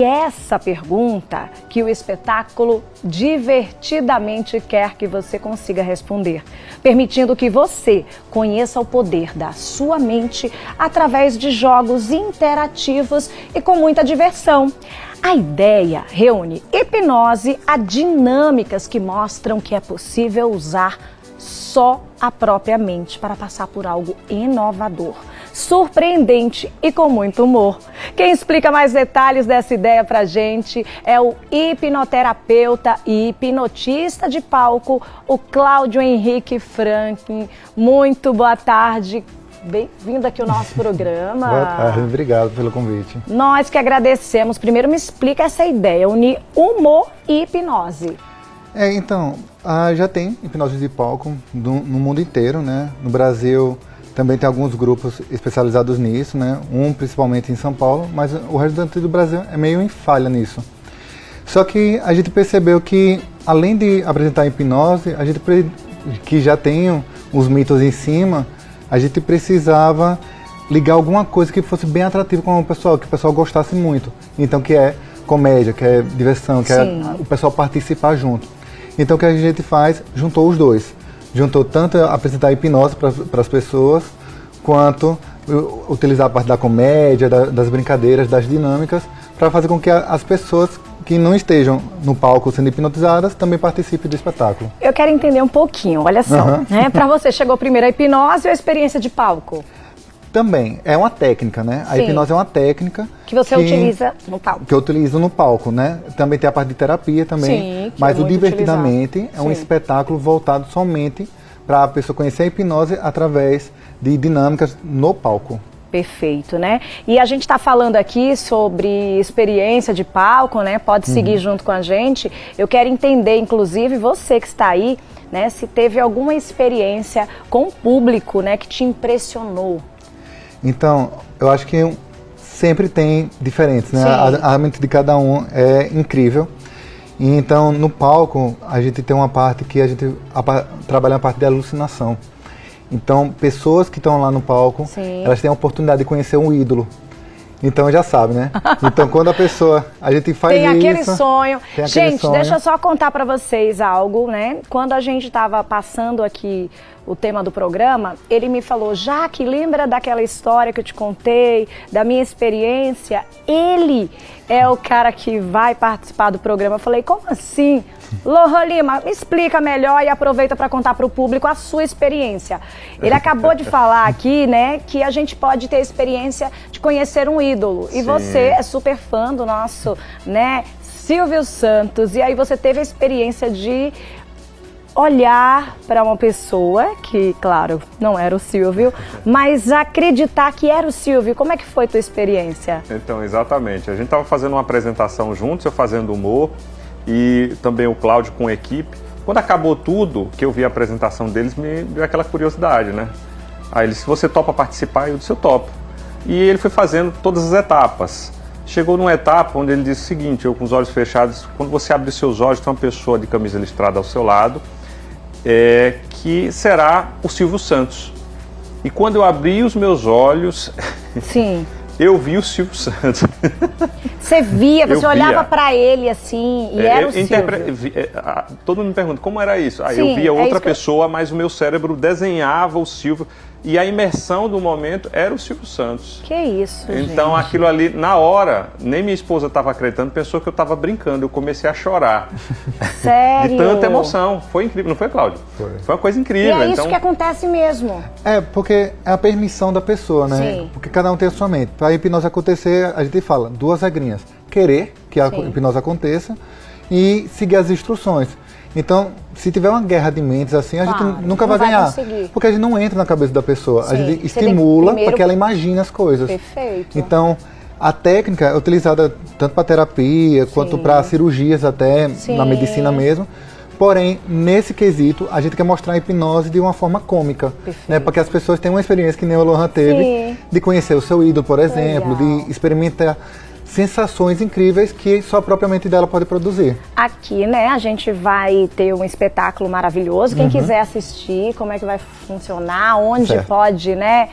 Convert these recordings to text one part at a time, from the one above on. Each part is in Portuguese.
Essa pergunta que o espetáculo divertidamente quer que você consiga responder, permitindo que você conheça o poder da sua mente através de jogos interativos e com muita diversão. A ideia reúne hipnose a dinâmicas que mostram que é possível usar só a própria mente para passar por algo inovador, surpreendente e com muito humor. Quem explica mais detalhes dessa ideia pra gente é o hipnoterapeuta e hipnotista de palco, o Cláudio Henrique Franklin. Muito boa tarde. Bem-vindo aqui ao nosso programa. Boa tarde, obrigado pelo convite. Nós que agradecemos. Primeiro me explica essa ideia, unir humor e hipnose. Então, já tem hipnose de palco no mundo inteiro, né? No Brasil também tem alguns grupos especializados nisso, né? Principalmente em São Paulo, mas o restante do Brasil é meio em falha nisso. Só que a gente percebeu que, além de apresentar hipnose, a gente que já tem os mitos em cima, a gente precisava ligar alguma coisa que fosse bem atrativa com o pessoal, que o pessoal gostasse muito. Então, que é comédia, que é diversão, que é o pessoal participar junto. Então, o que a gente faz? Juntou os dois. Juntou tanto apresentar hipnose para as pessoas, quanto utilizar a parte da comédia, das brincadeiras, das dinâmicas, para fazer com que as pessoas que não estejam no palco sendo hipnotizadas também participem do espetáculo. Eu quero entender um pouquinho, olha só, né? Para você, chegou primeiro a hipnose ou a experiência de palco? Também, é uma técnica, né? A hipnose é uma técnica que você utiliza no palco. Que eu utilizo no palco, né? Também tem a parte de terapia também, mas o Divertidamente é um espetáculo voltado somente para a pessoa conhecer a hipnose através de dinâmicas no palco. Perfeito, né? E a gente está falando aqui sobre experiência de palco, né? Pode seguir junto com a gente. Eu quero entender, inclusive, você que está aí, né? Se teve alguma experiência com o público, né? Que te impressionou. Então, eu acho que sempre tem diferentes, né? A mente de cada um é incrível. E então, no palco, a gente tem uma parte que a gente trabalha a parte de alucinação. Então, pessoas que estão lá no palco, elas têm a oportunidade de conhecer um ídolo. Então, já sabe, né? Então, quando a gente faz isso... Tem aquele sonho. Gente, deixa eu só contar para vocês algo, né? Quando a gente estava passando aqui o tema do programa, ele me falou, Jaque, lembra daquela história que eu te contei, da minha experiência? Ele é o cara que vai participar do programa. Eu falei, como assim? Lohan Lima, me explica melhor e aproveita para contar para o público a sua experiência. Ele acabou de falar aqui, né, que a gente pode ter a experiência de conhecer um ídolo. E você é super fã do nosso, né, Silvio Santos. E aí você teve a experiência de olhar para uma pessoa que, claro, não era o Silvio, mas acreditar que era o Silvio. Como é que foi a tua experiência? Então, exatamente. A gente estava fazendo uma apresentação juntos, eu fazendo humor, e também o Cláudio com a equipe. Quando acabou tudo, que eu vi a apresentação deles, me deu aquela curiosidade, né? Aí ele disse, você topa participar? Eu disse, eu topo. E ele foi fazendo todas as etapas. Chegou numa etapa onde ele disse o seguinte, eu com os olhos fechados, quando você abre os seus olhos, tem uma pessoa de camisa listrada ao seu lado, que será o Silvio Santos. E quando eu abri os meus olhos, eu vi o Silvio Santos. Você via, você olhava para ele assim, e era o Silvio. Todo mundo me pergunta, como era isso? Eu via outra pessoa, mas o meu cérebro desenhava o Silvio. E a imersão do momento era o Silvio Santos. Que isso, então, gente. Aquilo ali, na hora, nem minha esposa estava acreditando, pensou que eu estava brincando. Eu comecei a chorar. Sério? De tanta emoção. Foi incrível, não foi, Cláudio? Foi uma coisa incrível. E é isso que acontece mesmo. Porque é a permissão da pessoa, né? Porque cada um tem a sua mente. Para a hipnose acontecer, a gente fala duas regrinhas. Querer que a hipnose aconteça e seguir as instruções. Então, se tiver uma guerra de mentes assim, a gente nunca vai ganhar. Conseguir. Porque a gente não entra na cabeça da pessoa. A gente estimula para que ela imagine as coisas. Perfeito. Então, a técnica é utilizada tanto para terapia, quanto para cirurgias até, na medicina mesmo. Porém, nesse quesito, a gente quer mostrar a hipnose de uma forma cômica. Né? Para que as pessoas tenham uma experiência que nem o Lohan teve, de conhecer o seu ídolo, por exemplo, de experimentar sensações incríveis que só a própria mente dela pode produzir. Aqui, né, a gente vai ter um espetáculo maravilhoso. Quem quiser assistir, como é que vai funcionar, onde pode, né,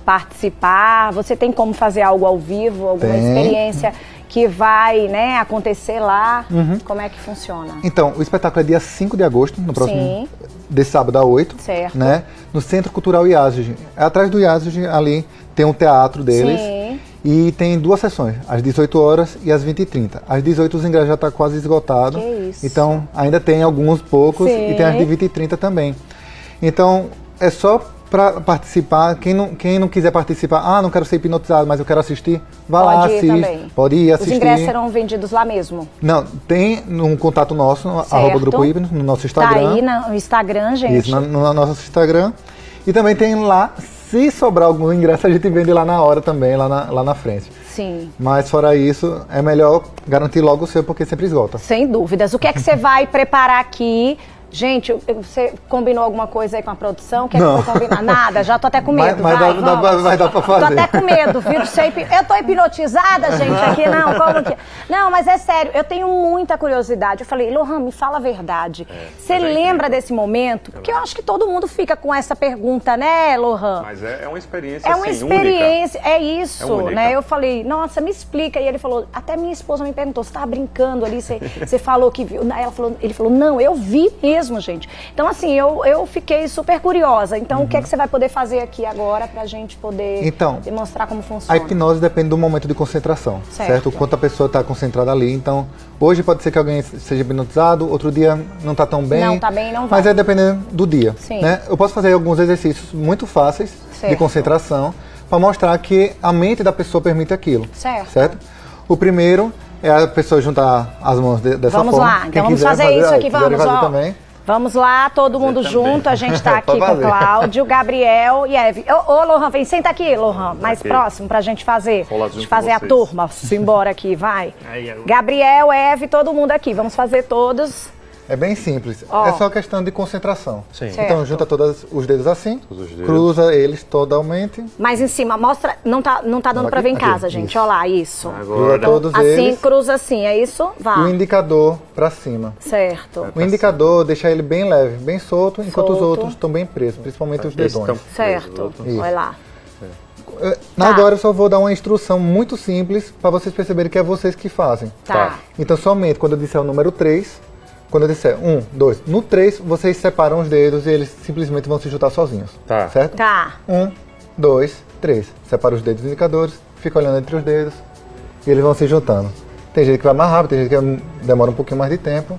participar. Você tem como fazer algo ao vivo, alguma experiência que vai, né, acontecer lá. Como é que funciona? Então, o espetáculo é dia 5 de agosto, no próximo, desse sábado a 8, certo. Né, no Centro Cultural IASG. Atrás do IASG, ali, tem um teatro deles. Sim. E tem 2 sessões, às 18 horas e às 20h30. Às 18 os ingressos já estão quase esgotados. Que isso. Então, ainda tem alguns poucos Sim. e tem às de 20h30 também. Então, é só para participar. Quem não quiser participar, não quero ser hipnotizado, mas eu quero assistir, vá lá, assiste. Também. Pode ir assistir. Os ingressos serão vendidos lá mesmo? Não, tem um contato nosso, @Grupo Hipnos, no nosso Instagram. Tá aí no Instagram, gente. Isso, no nosso Instagram. E também tem lá, se sobrar algum ingresso, a gente vende lá na hora também, lá na frente. Sim. Mas fora isso, é melhor garantir logo o seu, porque sempre esgota. Sem dúvidas. O que é que você vai preparar aqui? Gente, você combinou alguma coisa aí com a produção? O que é que você combinar? Nada, já tô até com medo. Vai dar pra fazer. Tô até com medo, viu? Eu tô hipnotizada, gente, aqui, não, como que... Não, mas é sério, eu tenho muita curiosidade. Eu falei, Lohan, me fala a verdade. Você lembra desse momento? Porque eu acho que todo mundo fica com essa pergunta, né, Lohan? Mas é uma experiência, é uma experiência, única. É isso, né? Eu falei, nossa, me explica. E ele falou, até minha esposa me perguntou, você tava brincando ali, você falou que viu. Ele falou, não, eu vi mesmo, gente. Então, assim, eu fiquei super curiosa. Então, o que é que você vai poder fazer aqui agora pra gente poder demonstrar como funciona? A hipnose depende do momento de concentração, certo? Quanto a pessoa está concentrada ali. Então, hoje pode ser que alguém seja hipnotizado, outro dia não está tão bem. Não está bem, não vai. Mas é dependendo do dia. Sim. Né? Eu posso fazer alguns exercícios muito fáceis de concentração para mostrar que a mente da pessoa permite aquilo. Certo? O primeiro é a pessoa juntar as mãos dessa forma. Vamos lá, então vamos fazer isso aqui, vamos, ó. Também. Vamos lá, todo mundo junto, a gente tá aqui com o Cláudio, Gabriel e Eve. Ô, Lohan, vem, senta aqui, Lohan, mais próximo pra gente fazer. A turma, simbora aqui, vai. Gabriel, Eve, todo mundo aqui, vamos fazer todos. É bem simples, é só questão de concentração. Sim. Então junta todos os dedos assim, cruza eles totalmente. Mais em cima, mostra, não tá dando pra ver em casa, gente, isso. Olha lá, isso. Agora. Então, todos assim, eles. Cruza assim, é isso? Vai. E o indicador pra cima. Certo. O indicador deixa ele bem leve, bem solto, enquanto os outros estão bem presos, principalmente os dedões. Certo, olha lá. Agora eu só vou dar uma instrução muito simples para vocês perceberem que é vocês que fazem. Tá. Então somente quando eu disser o número 3, quando eu disser 1, 2, no 3 vocês separam os dedos e eles simplesmente vão se juntar sozinhos. Tá. Certo? Tá. 1, 2, 3. Separa os dedos indicadores, fica olhando entre os dedos e eles vão se juntando. Tem gente que vai mais rápido, tem gente que demora um pouquinho mais de tempo.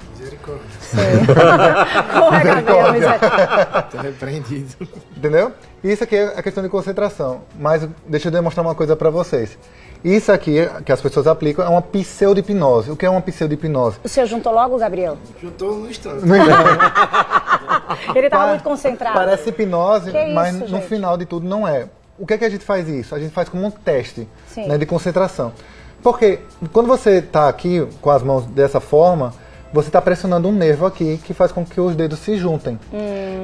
Tá repreendido. Entendeu? Isso aqui é a questão de concentração. Mas deixa eu demonstrar uma coisa para vocês. Isso aqui, que as pessoas aplicam, é uma pseudo-hipnose. O que é uma pseudo-hipnose? O senhor juntou logo, Gabriel? Juntou no instante. Ele estava muito concentrado. Parece hipnose, mas isso, no gente? final de tudo não é. O que é que a gente faz isso? A gente faz como um teste, né, de concentração. Porque quando você está aqui com as mãos dessa forma, você está pressionando um nervo aqui que faz com que os dedos se juntem.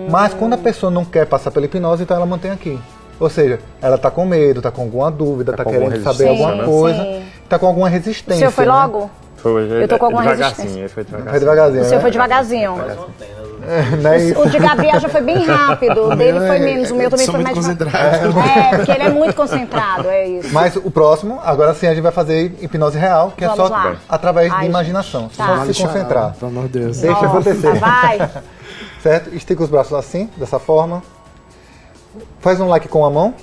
Mas quando a pessoa não quer passar pela hipnose, então ela mantém aqui. Ou seja, ela está com medo, está com alguma dúvida, está querendo saber alguma coisa, está com alguma resistência. O senhor foi logo? Foi, eu tô com alguma devagarzinho, foi devagarzinho. O senhor foi devagarzinho. Não é isso. O de Gabriel já foi bem rápido, o dele foi menos, o meu também foi mais concentrado. porque ele é muito concentrado, é isso. Mas o próximo, agora sim a gente vai fazer hipnose real, que Vamos é só lá. através de imaginação. Tá. Só se concentrar. Pelo amor de Deus. Deixa acontecer. Vai. Certo? Estica os braços assim, dessa forma. Faz um like com a mão.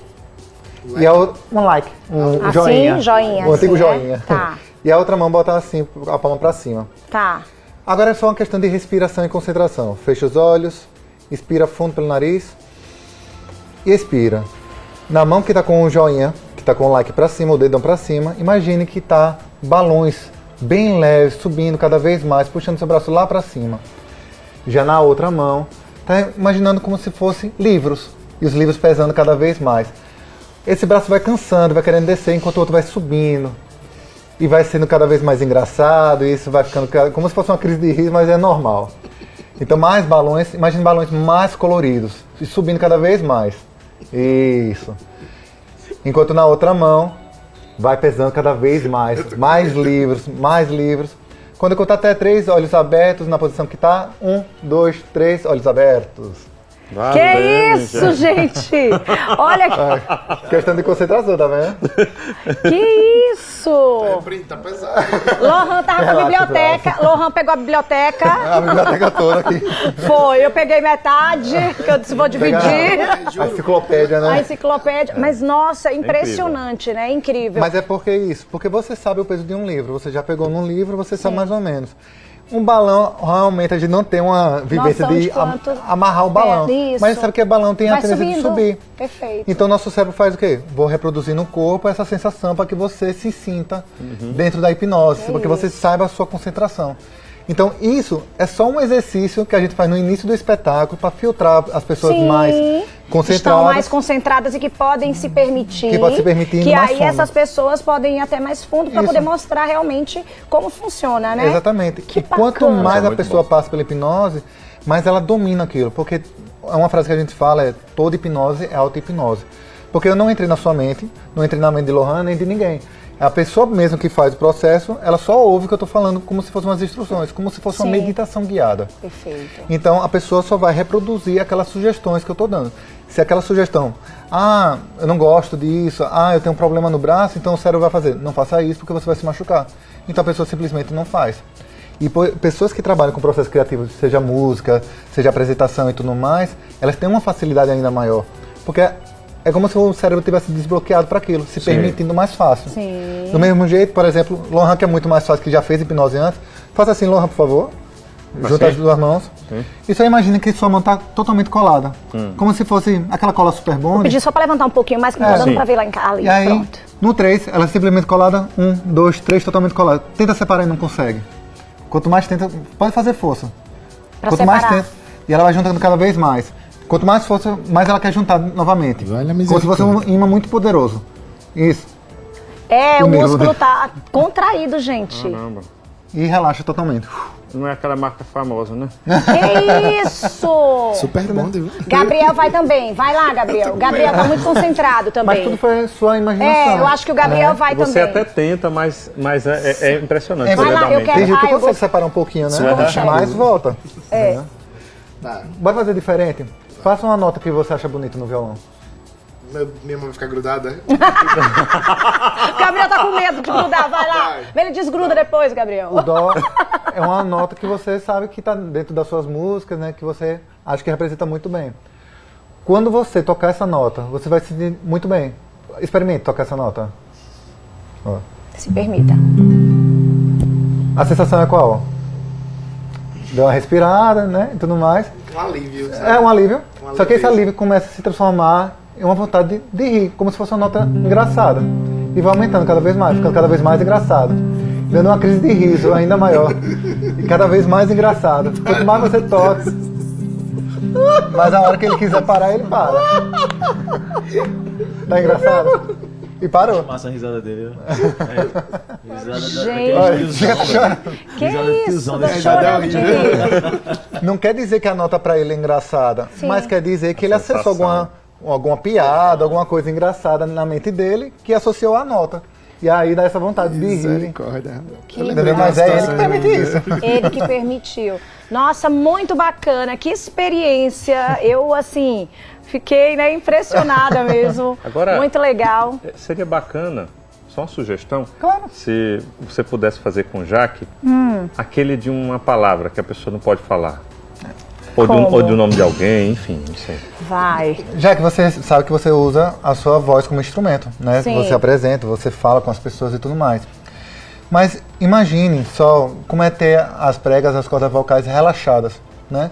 E a outra, um like, um assim, joinha. Joinha. O antigo assim, joinha. Né? Tá. E a outra mão bota assim, a palma pra cima. Tá. Agora é só uma questão de respiração e concentração. Fecha os olhos, inspira fundo pelo nariz e expira. Na mão que tá com o joinha, que tá com o like pra cima, o dedão pra cima, imagine que tá balões bem leves, subindo cada vez mais, puxando seu braço lá pra cima. Já na outra mão, tá imaginando como se fossem livros, e os livros pesando cada vez mais. Esse braço vai cansando, vai querendo descer, enquanto o outro vai subindo. E vai sendo cada vez mais engraçado, e isso vai ficando como se fosse uma crise de riso, mas é normal. Então mais balões, imagine balões mais coloridos, e subindo cada vez mais. Isso. Enquanto na outra mão, vai pesando cada vez mais. Mais livros, mais livros. Quando eu contar até 3, olhos abertos, na posição que está. 1, 2, 3, olhos abertos. Que isso, gente? Olha Questão de concentração, tá vendo? que isso! Tá pesado. Lohan tava com a biblioteca, Lohan pegou a biblioteca. A biblioteca toda aqui. Foi, eu peguei metade, que eu disse, vou dividir. A enciclopédia, né? A enciclopédia. Mas, nossa, impressionante, né? Incrível. Mas é porque isso, porque você sabe o peso de um livro. Você já pegou num livro, você sabe mais ou menos. Um balão, realmente, a gente não tem uma vivência de amarrar o balão. Mas sabe que o balão tem a tendência de subir. Perfeito. Então, nosso cérebro faz o quê? Vou reproduzir no corpo essa sensação para que você se sinta dentro da hipnose, para que você saiba a sua concentração. Então, isso é só um exercício que a gente faz no início do espetáculo para filtrar as pessoas mais concentradas. Estão mais concentradas e que podem se permitir. Que pode se permitir que mais aí fundo. Essas pessoas podem ir até mais fundo para poder mostrar realmente como funciona, né? Exatamente. Que e quanto bacana. mais a pessoa passa pela hipnose, mais ela domina aquilo. Porque é uma frase que a gente fala, é toda hipnose é auto-hipnose. Porque eu não entrei na sua mente, não entrei na mente de Lohan nem de ninguém. A pessoa mesmo que faz o processo, ela só ouve o que eu estou falando como se fossem umas instruções, como se fosse uma meditação guiada. Perfeito. Então a pessoa só vai reproduzir aquelas sugestões que eu estou dando. Se aquela sugestão, eu não gosto disso, eu tenho um problema no braço, então o cérebro vai fazer, não faça isso porque você vai se machucar. Então a pessoa simplesmente não faz. E pessoas que trabalham com processo criativo, seja música, seja apresentação e tudo mais, elas têm uma facilidade ainda maior. Porque é como se o cérebro tivesse desbloqueado para aquilo, se permitindo mais fácil. Sim. Do mesmo jeito, por exemplo, Lohan, que é muito mais fácil, que já fez hipnose antes, faça assim, Lohan, por favor. Junta as duas mãos. E só imagina que sua mão está totalmente colada. Como se fosse aquela cola super bond. Vou pedir só para levantar um pouquinho mais, que não tá dando para ver lá em casa. E aí, pronto. no 3, ela é simplesmente colada, 1, 2, 3, totalmente colada. Tenta separar e não consegue. Quanto mais tenta, pode fazer força. Pra Quanto separar. mais tenta, e ela vai juntando cada vez mais. Quanto mais força, mais ela quer juntar novamente. Como se fosse um imã muito poderoso. Isso. O músculo tá contraído, gente. Caramba. E relaxa totalmente. Não é aquela marca famosa, né? Que isso! Super bom, viu? Gabriel vai também. Vai lá, Gabriel. Gabriel tá muito concentrado também. Mas tudo foi sua imaginação. Eu acho que o Gabriel vai Você também. até tenta, mas é impressionante. Vai lá, eu quero- Tem gente que eu consegue separar um pouquinho, né? Relaxa. Mas volta. Tá. Bora fazer diferente? Faça uma nota que você acha bonita no violão. Minha mão vai ficar grudada. O Gabriel tá com medo de grudar. Vai lá. Ele desgruda depois, Gabriel. O dó é uma nota que você sabe que está dentro das suas músicas, né? Que você acha que representa muito bem. Quando você tocar essa nota, você vai se sentir muito bem. Experimente tocar essa nota. Ó. Se permita. A sensação é qual? Deu uma respirada, né? E tudo mais. Um alívio, sabe? É um alívio. Um Só que esse alívio. alívio começa a se transformar em uma vontade de rir, como se fosse uma nota engraçada. E vai aumentando cada vez mais, ficando cada vez mais engraçado. Dando uma crise de riso ainda maior. E cada vez mais engraçado. Quanto mais você toca, mas a hora que ele quiser parar, ele para. Tá engraçado? E parou. Massa a risada dele. Risada Gente. Olha, fica chorando. Que Risada de isso? tiozão, Tô né? chorando de rir. Não quer dizer que a nota pra ele é engraçada, mas quer dizer que ele acessou alguma piada, alguma coisa engraçada na mente dele que associou à nota. E aí dá essa vontade de rir. Misericórdia. Entendeu? Mas é ele que permite isso. Ele que permitiu. Nossa, muito bacana. Que experiência. Eu, assim, fiquei, né, impressionada mesmo. Agora, muito legal. Seria bacana, só uma sugestão, Claro. se você pudesse fazer com o Jaque, aquele de uma palavra que a pessoa não pode falar. Ou do nome de alguém, enfim, não sei. Vai. Já que você sabe que você usa a sua voz como instrumento, né? Sim. Você apresenta, você fala com as pessoas e tudo mais. Mas imagine só como é ter as pregas, as cordas vocais relaxadas, né?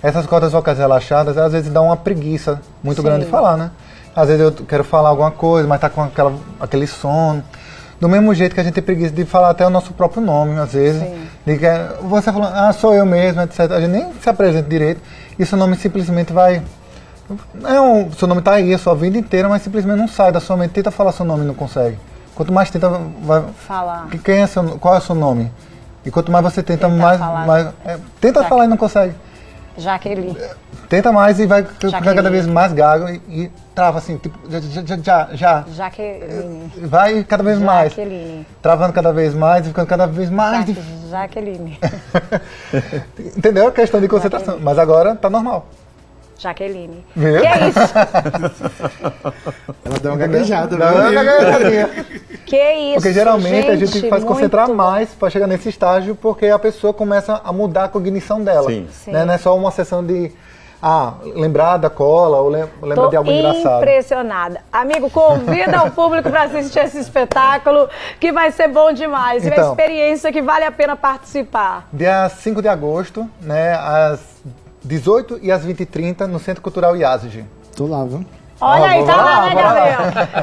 Essas cordas vocais relaxadas, às vezes dão uma preguiça muito grande de falar, né? Às vezes eu quero falar alguma coisa, mas tá com aquele sono. Do mesmo jeito que a gente tem preguiça de falar até o nosso próprio nome, às vezes. De que você falando, sou eu mesmo, etc. A gente nem se apresenta direito. E seu nome simplesmente vai... seu nome tá aí a sua vida inteira, mas simplesmente não sai da sua mente. Tenta falar seu nome e não consegue. Quanto mais tenta, vai... Falar. Qual é o seu nome? E quanto mais você tenta, falar. tenta falar e não consegue. Jaqueline. Tenta mais e vai ficar cada Jaqueline. vez mais gago e trava assim, tipo, já. Jaqueline. Vai cada vez mais. Jaqueline. Travando cada vez mais e ficando cada vez mais difícil. Jaqueline. Entendeu? A questão de concentração. Mas agora tá normal. Jaqueline. Viu? Que é isso? Ela deu uma gaguejada, Dá uma gaguejadinha. Que isso, Porque geralmente a gente faz muito concentrar bom. mais para chegar nesse estágio, porque a pessoa começa a mudar a cognição dela. Sim. Sim. Né? Não é só uma sessão de lembrar da cola ou lembrar de algo engraçado. Impressionada. Amigo, convida o público para assistir esse espetáculo, que vai ser bom demais. E uma Então. experiência que vale a pena participar. Dia 5 de agosto, né, às 18 e às 20h30, no Centro Cultural IASG. Tô lá, viu? Olha aí, bora tá lá, lá, né, bora lá. Gabriel?